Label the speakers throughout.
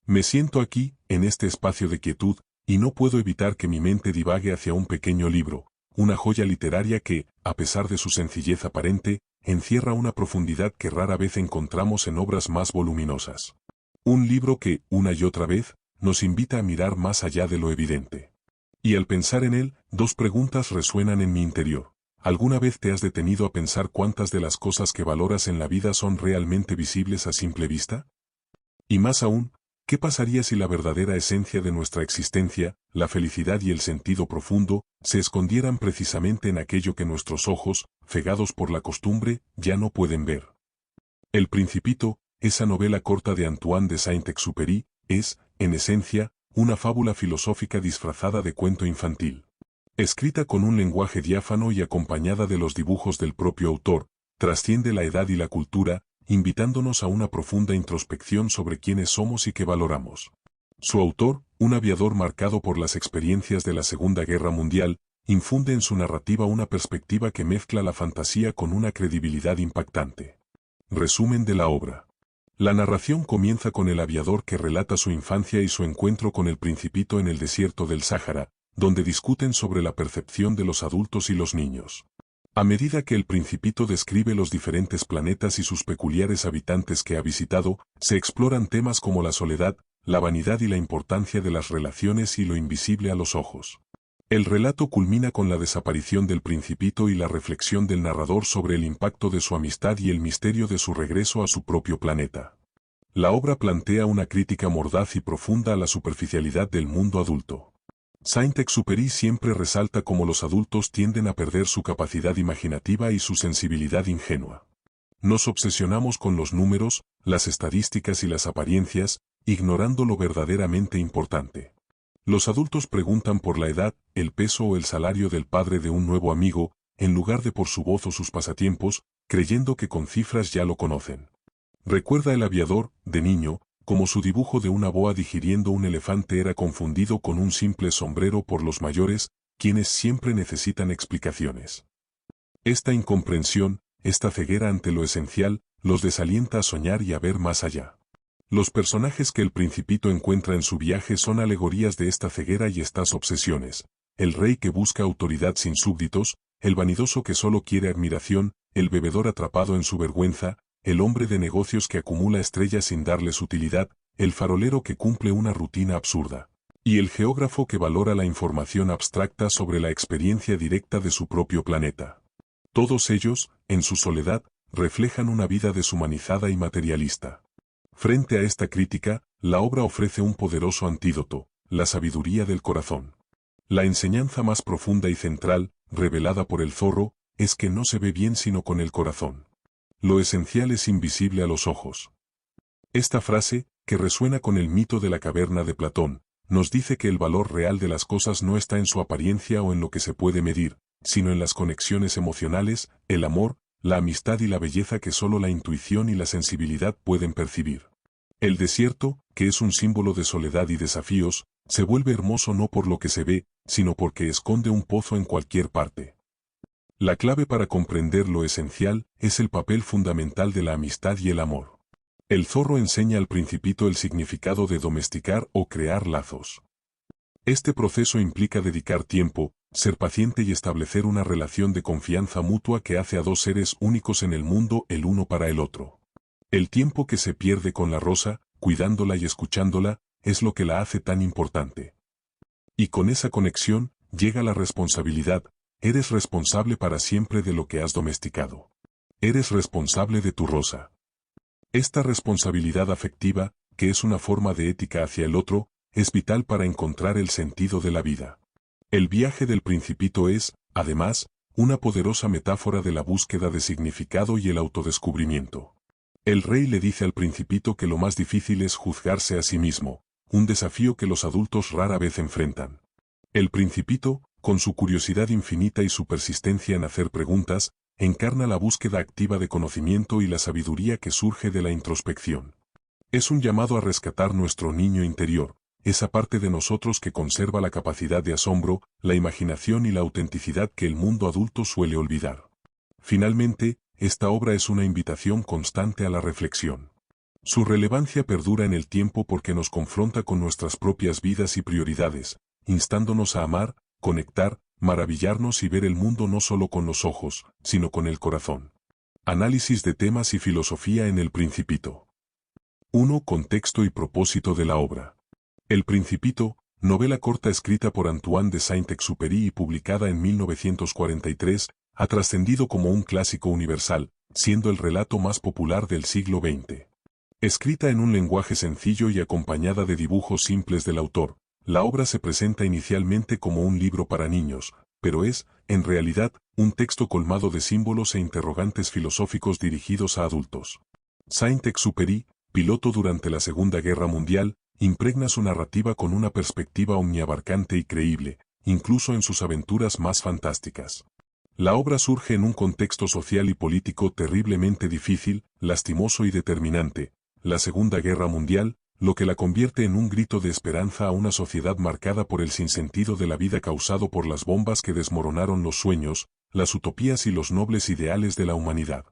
Speaker 1: Me siento aquí, en este espacio de quietud, y no puedo evitar que mi mente divague hacia un pequeño libro, una joya literaria que, a pesar de su sencillez aparente, encierra una profundidad que rara vez encontramos en obras más voluminosas. Un libro que, una y otra vez, nos invita a mirar más allá de lo evidente. Y al pensar en él, dos preguntas resuenan en mi interior. ¿Alguna vez te has detenido a pensar cuántas de las cosas que valoras en la vida son realmente visibles a simple vista? Y más aún, ¿qué pasaría si la verdadera esencia de nuestra existencia, la felicidad y el sentido profundo, se escondieran precisamente en aquello que nuestros ojos, cegados por la costumbre, ya no pueden ver? El Principito, esa novela corta de Antoine de Saint-Exupéry, es, en esencia, una fábula filosófica disfrazada de cuento infantil. Escrita con un lenguaje diáfano y acompañada de los dibujos del propio autor, trasciende la edad y la cultura, invitándonos a una profunda introspección sobre quiénes somos y qué valoramos. Su autor, un aviador marcado por las experiencias de la Segunda Guerra Mundial, infunde en su narrativa una perspectiva que mezcla la fantasía con una credibilidad impactante. Resumen de la obra. La narración comienza con el aviador que relata su infancia y su encuentro con el Principito en el desierto del Sáhara, donde discuten sobre la percepción de los adultos y los niños. A medida que el Principito describe los diferentes planetas y sus peculiares habitantes que ha visitado, se exploran temas como la soledad, la vanidad y la importancia de las relaciones y lo invisible a los ojos. El relato culmina con la desaparición del Principito y la reflexión del narrador sobre el impacto de su amistad y el misterio de su regreso a su propio planeta. La obra plantea una crítica mordaz y profunda a la superficialidad del mundo adulto. Saint-Exupéry siempre resalta cómo los adultos tienden a perder su capacidad imaginativa y su sensibilidad ingenua. Nos obsesionamos con los números, las estadísticas y las apariencias, ignorando lo verdaderamente importante. Los adultos preguntan por la edad, el peso o el salario del padre de un nuevo amigo, en lugar de por su voz o sus pasatiempos, creyendo que con cifras ya lo conocen. Recuerda el aviador, de niño, como su dibujo de una boa digiriendo un elefante era confundido con un simple sombrero por los mayores, quienes siempre necesitan explicaciones. Esta incomprensión, esta ceguera ante lo esencial, los desalienta a soñar y a ver más allá. Los personajes que el Principito encuentra en su viaje son alegorías de esta ceguera y estas obsesiones: el rey que busca autoridad sin súbditos, el vanidoso que solo quiere admiración, el bebedor atrapado en su vergüenza, el hombre de negocios que acumula estrellas sin darles utilidad, el farolero que cumple una rutina absurda, y el geógrafo que valora la información abstracta sobre la experiencia directa de su propio planeta. Todos ellos, en su soledad, reflejan una vida deshumanizada y materialista. Frente a esta crítica, la obra ofrece un poderoso antídoto: la sabiduría del corazón. La enseñanza más profunda y central, revelada por el zorro, es que no se ve bien sino con el corazón. Lo esencial es invisible a los ojos. Esta frase, que resuena con el mito de la caverna de Platón, nos dice que el valor real de las cosas no está en su apariencia o en lo que se puede medir, sino en las conexiones emocionales, el amor, la amistad y la belleza que solo la intuición y la sensibilidad pueden percibir. El desierto, que es un símbolo de soledad y desafíos, se vuelve hermoso no por lo que se ve, sino porque esconde un pozo en cualquier parte. La clave para comprender lo esencial es el papel fundamental de la amistad y el amor. El zorro enseña al Principito el significado de domesticar o crear lazos. Este proceso implica dedicar tiempo, ser paciente y establecer una relación de confianza mutua que hace a dos seres únicos en el mundo el uno para el otro. El tiempo que se pierde con la rosa, cuidándola y escuchándola, es lo que la hace tan importante. Y con esa conexión, llega la responsabilidad: eres responsable para siempre de lo que has domesticado. Eres responsable de tu rosa. Esta responsabilidad afectiva, que es una forma de ética hacia el otro, es vital para encontrar el sentido de la vida. El viaje del Principito es, además, una poderosa metáfora de la búsqueda de significado y el autodescubrimiento. El rey le dice al Principito que lo más difícil es juzgarse a sí mismo, un desafío que los adultos rara vez enfrentan. El Principito, con su curiosidad infinita y su persistencia en hacer preguntas, encarna la búsqueda activa de conocimiento y la sabiduría que surge de la introspección. Es un llamado a rescatar nuestro niño interior, esa parte de nosotros que conserva la capacidad de asombro, la imaginación y la autenticidad que el mundo adulto suele olvidar. Finalmente, esta obra es una invitación constante a la reflexión. Su relevancia perdura en el tiempo porque nos confronta con nuestras propias vidas y prioridades, instándonos a amar, conectar, maravillarnos y ver el mundo no solo con los ojos, sino con el corazón. Análisis de temas y filosofía en El Principito. 1. Contexto y propósito de la obra. El Principito, novela corta escrita por Antoine de Saint-Exupéry y publicada en 1943, ha trascendido como un clásico universal, siendo el relato más popular del siglo XX. Escrita en un lenguaje sencillo y acompañada de dibujos simples del autor, la obra se presenta inicialmente como un libro para niños, pero es, en realidad, un texto colmado de símbolos e interrogantes filosóficos dirigidos a adultos. Saint-Exupéry, piloto durante la Segunda Guerra Mundial, impregna su narrativa con una perspectiva omniabarcante y creíble, incluso en sus aventuras más fantásticas. La obra surge en un contexto social y político terriblemente difícil, lastimoso y determinante, la Segunda Guerra Mundial, lo que la convierte en un grito de esperanza a una sociedad marcada por el sinsentido de la vida causado por las bombas que desmoronaron los sueños, las utopías y los nobles ideales de la humanidad.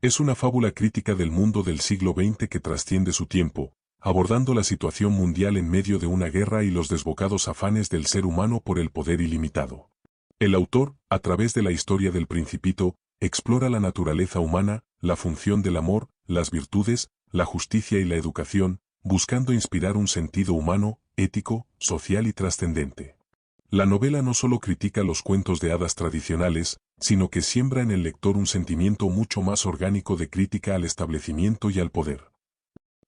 Speaker 1: Es una fábula crítica del mundo del siglo XX que trasciende su tiempo, abordando la situación mundial en medio de una guerra y los desbocados afanes del ser humano por el poder ilimitado. El autor, a través de la historia del Principito, explora la naturaleza humana, la función del amor, las virtudes, la justicia y la educación, buscando inspirar un sentido humano, ético, social y trascendente. La novela no solo critica los cuentos de hadas tradicionales, sino que siembra en el lector un sentimiento mucho más orgánico de crítica al establecimiento y al poder.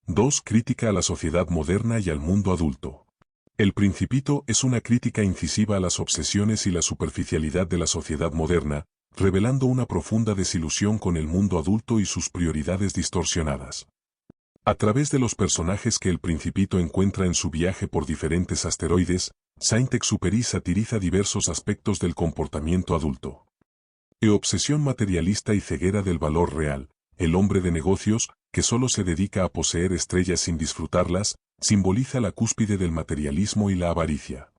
Speaker 1: 2. Crítica a la sociedad moderna y al mundo adulto. El Principito es una crítica incisiva a las obsesiones y la superficialidad de la sociedad moderna, revelando una profunda desilusión con el mundo adulto y sus prioridades distorsionadas. A través de los personajes que el Principito encuentra en su viaje por diferentes asteroides, Saint-Exupéry satiriza diversos aspectos del comportamiento adulto. Obsesión materialista y ceguera del valor real. El hombre de negocios, que solo se dedica a poseer estrellas sin disfrutarlas, simboliza la cúspide del materialismo y la avaricia.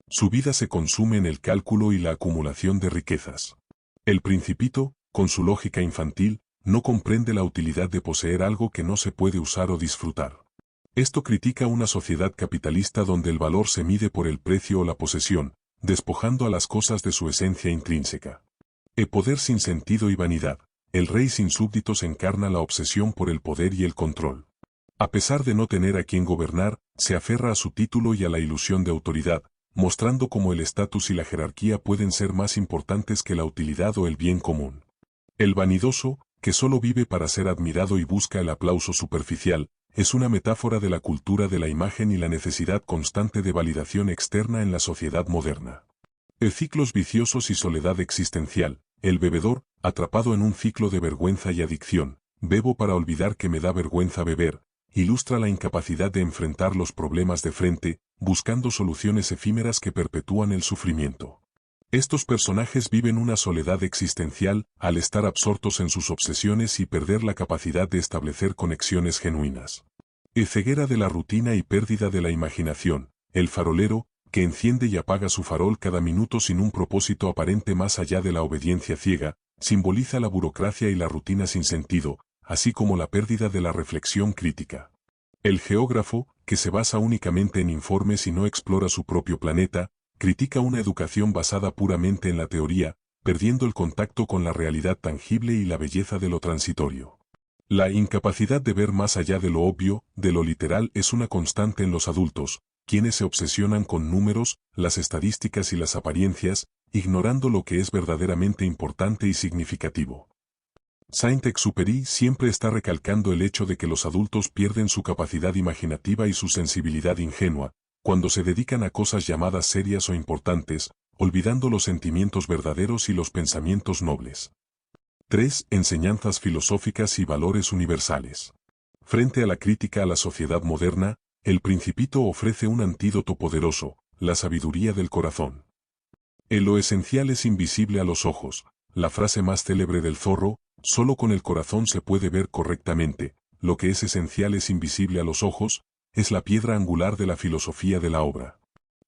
Speaker 1: Su vida se consume en el cálculo y la acumulación de riquezas. El Principito, con su lógica infantil, no comprende la utilidad de poseer algo que no se puede usar o disfrutar. Esto critica una sociedad capitalista donde el valor se mide por el precio o la posesión, despojando a las cosas de su esencia intrínseca. El poder sin sentido y vanidad. El rey sin súbditos encarna la obsesión por el poder y el control. A pesar de no tener a quien gobernar, se aferra a su título y a la ilusión de autoridad, mostrando cómo el estatus y la jerarquía pueden ser más importantes que la utilidad o el bien común. El vanidoso, que solo vive para ser admirado y busca el aplauso superficial, es una metáfora de la cultura de la imagen y la necesidad constante de validación externa en la sociedad moderna. Ciclos viciosos y soledad existencial. El bebedor, atrapado en un ciclo de vergüenza y adicción, bebo para olvidar que me da vergüenza beber, ilustra la incapacidad de enfrentar los problemas de frente, buscando soluciones efímeras que perpetúan el sufrimiento. Estos personajes viven una soledad existencial al estar absortos en sus obsesiones y perder la capacidad de establecer conexiones genuinas. Ceguera de la rutina y pérdida de la imaginación. El farolero, que enciende y apaga su farol cada minuto sin un propósito aparente más allá de la obediencia ciega, simboliza la burocracia y la rutina sin sentido, así como la pérdida de la reflexión crítica. El geógrafo, que se basa únicamente en informes y no explora su propio planeta, critica una educación basada puramente en la teoría, perdiendo el contacto con la realidad tangible y la belleza de lo transitorio. La incapacidad de ver más allá de lo obvio, de lo literal, es una constante en los adultos, quienes se obsesionan con números, las estadísticas y las apariencias, ignorando lo que es verdaderamente importante y significativo. Saint-Exupéry siempre está recalcando el hecho de que los adultos pierden su capacidad imaginativa y su sensibilidad ingenua, cuando se dedican a cosas llamadas serias o importantes, olvidando los sentimientos verdaderos y los pensamientos nobles. 3. Enseñanzas filosóficas y valores universales. Frente a la crítica a la sociedad moderna, el Principito ofrece un antídoto poderoso, la sabiduría del corazón. Lo esencial es invisible a los ojos, la frase más célebre del zorro, solo con el corazón se puede ver correctamente, lo que es esencial es invisible a los ojos, es la piedra angular de la filosofía de la obra.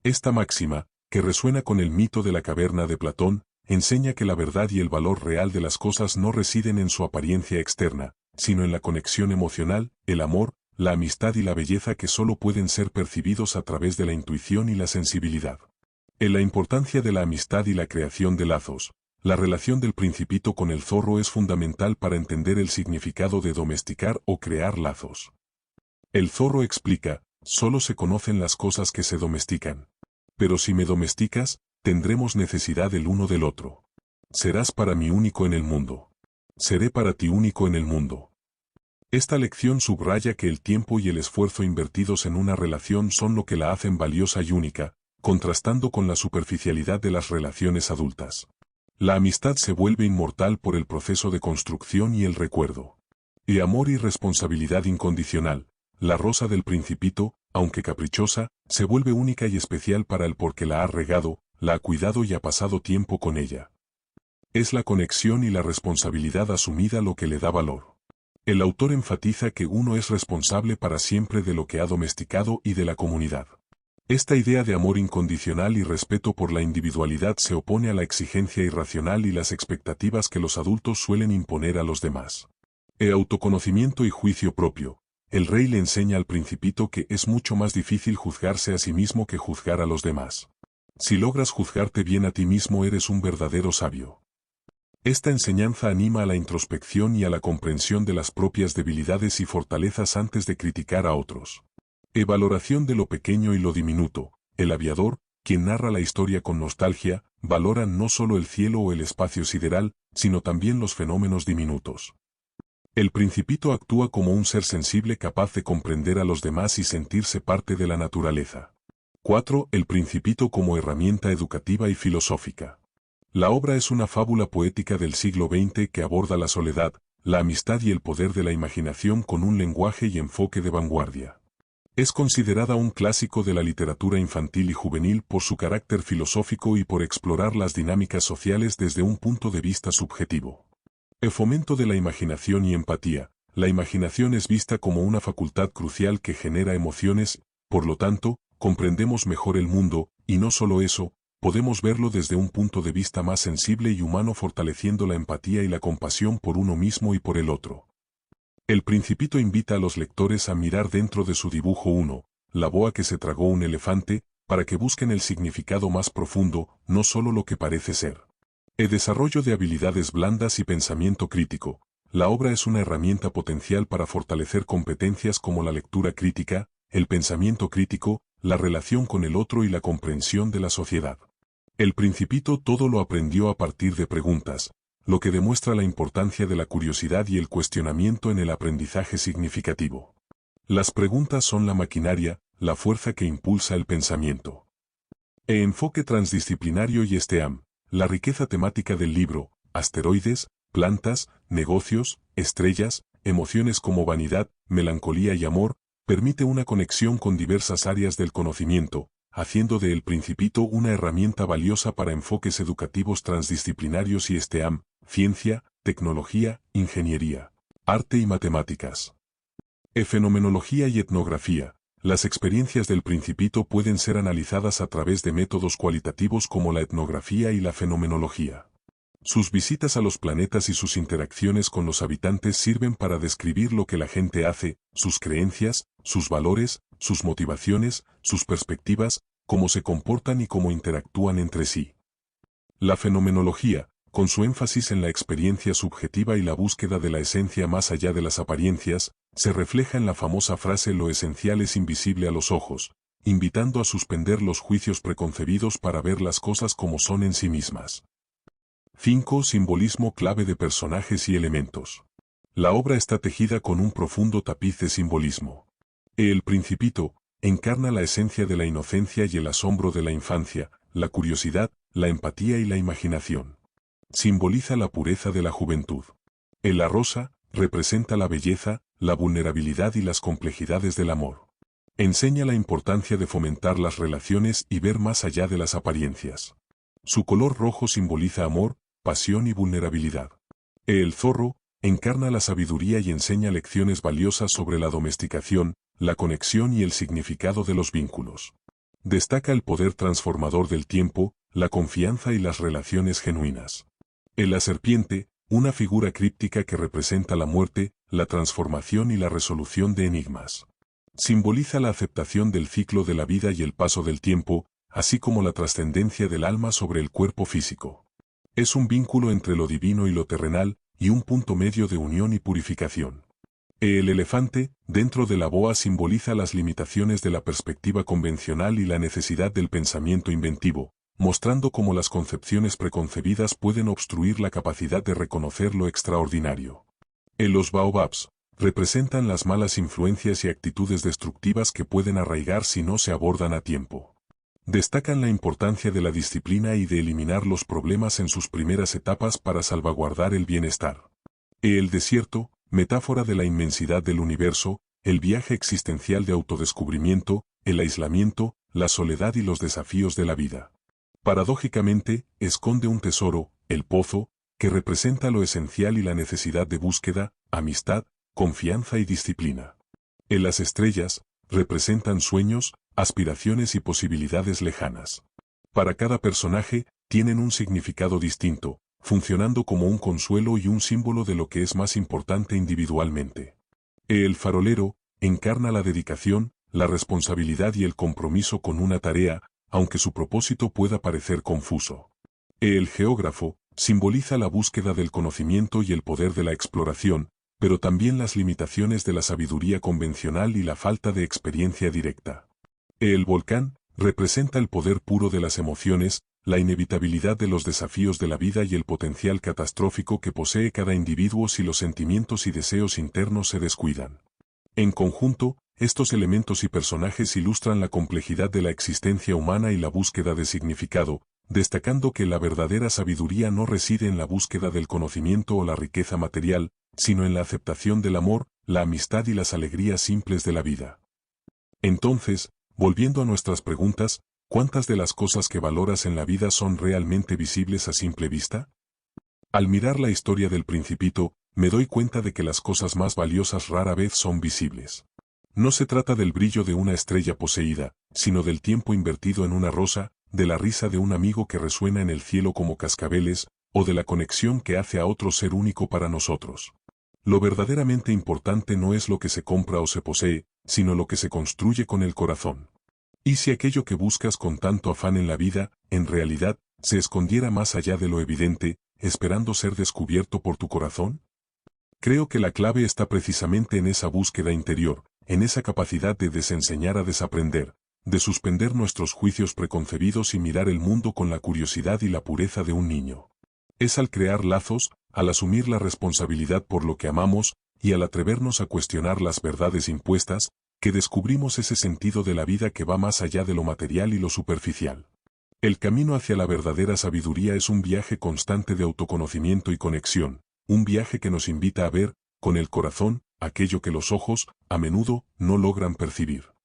Speaker 1: Esta máxima, que resuena con el mito de la caverna de Platón, enseña que la verdad y el valor real de las cosas no residen en su apariencia externa, sino en la conexión emocional, el amor, la amistad y la belleza que solo pueden ser percibidos a través de la intuición y la sensibilidad. En la importancia de la amistad y la creación de lazos, la relación del Principito con el zorro es fundamental para entender el significado de domesticar o crear lazos. El zorro explica, solo se conocen las cosas que se domestican. Pero si me domesticas, tendremos necesidad el uno del otro. Serás para mí único en el mundo. Seré para ti único en el mundo. Esta lección subraya que el tiempo y el esfuerzo invertidos en una relación son lo que la hacen valiosa y única, contrastando con la superficialidad de las relaciones adultas. La amistad se vuelve inmortal por el proceso de construcción y el recuerdo. Y amor y responsabilidad incondicional, la rosa del Principito, aunque caprichosa, se vuelve única y especial para él porque la ha regado, la ha cuidado y ha pasado tiempo con ella. Es la conexión y la responsabilidad asumida lo que le da valor. El autor enfatiza que uno es responsable para siempre de lo que ha domesticado y de la comunidad. Esta idea de amor incondicional y respeto por la individualidad se opone a la exigencia irracional y las expectativas que los adultos suelen imponer a los demás. El autoconocimiento y juicio propio. El rey le enseña al Principito que es mucho más difícil juzgarse a sí mismo que juzgar a los demás. Si logras juzgarte bien a ti mismo eres un verdadero sabio. Esta enseñanza anima a la introspección y a la comprensión de las propias debilidades y fortalezas antes de criticar a otros. Valoración de lo pequeño y lo diminuto. El aviador, quien narra la historia con nostalgia, valora no solo el cielo o el espacio sideral, sino también los fenómenos diminutos. El Principito actúa como un ser sensible capaz de comprender a los demás y sentirse parte de la naturaleza. 4. El Principito como herramienta educativa y filosófica. La obra es una fábula poética del siglo XX que aborda la soledad, la amistad y el poder de la imaginación con un lenguaje y enfoque de vanguardia. Es considerada un clásico de la literatura infantil y juvenil por su carácter filosófico y por explorar las dinámicas sociales desde un punto de vista subjetivo. El fomento de la imaginación y empatía. La imaginación es vista como una facultad crucial que genera emociones, por lo tanto, comprendemos mejor el mundo, y no solo eso, podemos verlo desde un punto de vista más sensible y humano fortaleciendo la empatía y la compasión por uno mismo y por el otro. El Principito invita a los lectores a mirar dentro de su dibujo 1, la boa que se tragó un elefante, para que busquen el significado más profundo, no solo lo que parece ser. El desarrollo de habilidades blandas y pensamiento crítico. La obra es una herramienta potencial para fortalecer competencias como la lectura crítica, el pensamiento crítico, la relación con el otro y la comprensión de la sociedad. El Principito todo lo aprendió a partir de preguntas, lo que demuestra la importancia de la curiosidad y el cuestionamiento en el aprendizaje significativo. Las preguntas son la maquinaria, la fuerza que impulsa el pensamiento. Enfoque transdisciplinario y STEAM, la riqueza temática del libro, asteroides, plantas, negocios, estrellas, emociones como vanidad, melancolía y amor, permite una conexión con diversas áreas del conocimiento, haciendo de El Principito una herramienta valiosa para enfoques educativos transdisciplinarios y STEAM, ciencia, tecnología, ingeniería, arte y matemáticas. Fenomenología y etnografía. Las experiencias del Principito pueden ser analizadas a través de métodos cualitativos como la etnografía y la fenomenología. Sus visitas a los planetas y sus interacciones con los habitantes sirven para describir lo que la gente hace, sus creencias, sus valores, sus motivaciones, sus perspectivas, cómo se comportan y cómo interactúan entre sí. La fenomenología, con su énfasis en la experiencia subjetiva y la búsqueda de la esencia más allá de las apariencias, se refleja en la famosa frase "lo esencial es invisible a los ojos", invitando a suspender los juicios preconcebidos para ver las cosas como son en sí mismas. 5. Simbolismo clave de personajes y elementos. La obra está tejida con un profundo tapiz de simbolismo. El Principito encarna la esencia de la inocencia y el asombro de la infancia, la curiosidad, la empatía y la imaginación. Simboliza la pureza de la juventud. La rosa representa la belleza, la vulnerabilidad y las complejidades del amor. Enseña la importancia de fomentar las relaciones y ver más allá de las apariencias. Su color rojo simboliza amor, pasión y vulnerabilidad. El zorro encarna la sabiduría y enseña lecciones valiosas sobre la domesticación, la conexión y el significado de los vínculos. Destaca el poder transformador del tiempo, la confianza y las relaciones genuinas. La serpiente, una figura críptica que representa la muerte, la transformación y la resolución de enigmas. Simboliza la aceptación del ciclo de la vida y el paso del tiempo, así como la trascendencia del alma sobre el cuerpo físico. Es un vínculo entre lo divino y lo terrenal, y un punto medio de unión y purificación. El elefante, dentro de la boa, simboliza las limitaciones de la perspectiva convencional y la necesidad del pensamiento inventivo, mostrando cómo las concepciones preconcebidas pueden obstruir la capacidad de reconocer lo extraordinario. Los baobabs representan las malas influencias y actitudes destructivas que pueden arraigar si no se abordan a tiempo. Destacan la importancia de la disciplina y de eliminar los problemas en sus primeras etapas para salvaguardar el bienestar. El desierto, metáfora de la inmensidad del universo, el viaje existencial de autodescubrimiento, el aislamiento, la soledad y los desafíos de la vida. Paradójicamente, esconde un tesoro, el pozo, que representa lo esencial y la necesidad de búsqueda, amistad, confianza y disciplina. En las estrellas, representan sueños, aspiraciones y posibilidades lejanas. Para cada personaje, tienen un significado distinto, funcionando como un consuelo y un símbolo de lo que es más importante individualmente. El farolero encarna la dedicación, la responsabilidad y el compromiso con una tarea, aunque su propósito pueda parecer confuso. El geógrafo simboliza la búsqueda del conocimiento y el poder de la exploración, pero también las limitaciones de la sabiduría convencional y la falta de experiencia directa. El volcán representa el poder puro de las emociones, la inevitabilidad de los desafíos de la vida y el potencial catastrófico que posee cada individuo si los sentimientos y deseos internos se descuidan. En conjunto, estos elementos y personajes ilustran la complejidad de la existencia humana y la búsqueda de significado, destacando que la verdadera sabiduría no reside en la búsqueda del conocimiento o la riqueza material, sino en la aceptación del amor, la amistad y las alegrías simples de la vida. Entonces, volviendo a nuestras preguntas, ¿cuántas de las cosas que valoras en la vida son realmente visibles a simple vista? Al mirar la historia del Principito, me doy cuenta de que las cosas más valiosas rara vez son visibles. No se trata del brillo de una estrella poseída, sino del tiempo invertido en una rosa, de la risa de un amigo que resuena en el cielo como cascabeles, o de la conexión que hace a otro ser único para nosotros. Lo verdaderamente importante no es lo que se compra o se posee, sino lo que se construye con el corazón. ¿Y si aquello que buscas con tanto afán en la vida, en realidad, se escondiera más allá de lo evidente, esperando ser descubierto por tu corazón? Creo que la clave está precisamente en esa búsqueda interior, en esa capacidad de desenseñar a desaprender, de suspender nuestros juicios preconcebidos y mirar el mundo con la curiosidad y la pureza de un niño. Es al crear lazos, al asumir la responsabilidad por lo que amamos, y al atrevernos a cuestionar las verdades impuestas, que descubrimos ese sentido de la vida que va más allá de lo material y lo superficial. El camino hacia la verdadera sabiduría es un viaje constante de autoconocimiento y conexión, un viaje que nos invita a ver, con el corazón, aquello que los ojos, a menudo, no logran percibir.